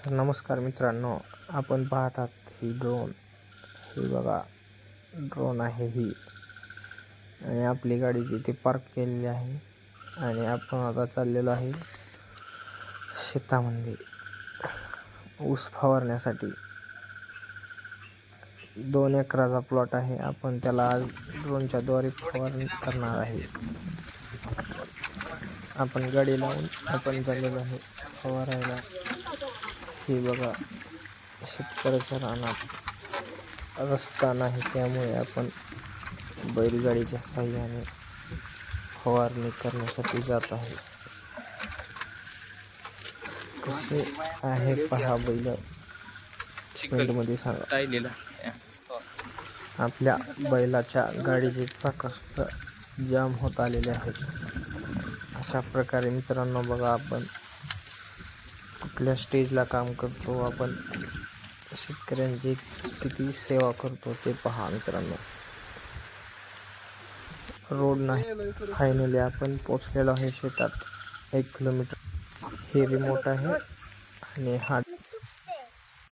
तर नमस्कार मित्रांनो, आपण पाहत आहात ही ड्रोन. ही बघा, ड्रोन आहे ही. आणि आपली गाडी तिथे पार्क केलेली आहे आणि आपण आता चाललेलो आहे शेतामध्ये ऊस फवारण्यासाठी. 2 एकराचा प्लॉट आहे. आपण त्याला आज ड्रोनच्या द्वारे फवारणी करणार आहे. आपण गाडी लावून आपण चाललेलो आहे फवारायला. हे बघा, शेतकऱ्याच्या रानात रस्ता नाही, त्यामुळे आपण बैलगाडीच्या साहाय्याने फवारणी करण्यासाठी जात आहे. कसे आहे पहा बैल, कमेंटमध्ये सांगा. आपल्या बैलाच्या गाडीचे चाक जाम होत आलेले आहेत. अशा प्रकारे मित्रांनो बघा, आपण कुठल्या स्टेजला काम करतो, आपण शेतकऱ्यांची किती सेवा करतो ते पहा मित्रांनो. रोड नाही, फायनली आपण पोचलेलो आहे शेतात. 1 किलोमीटर हे रिमोट आहे आणि हा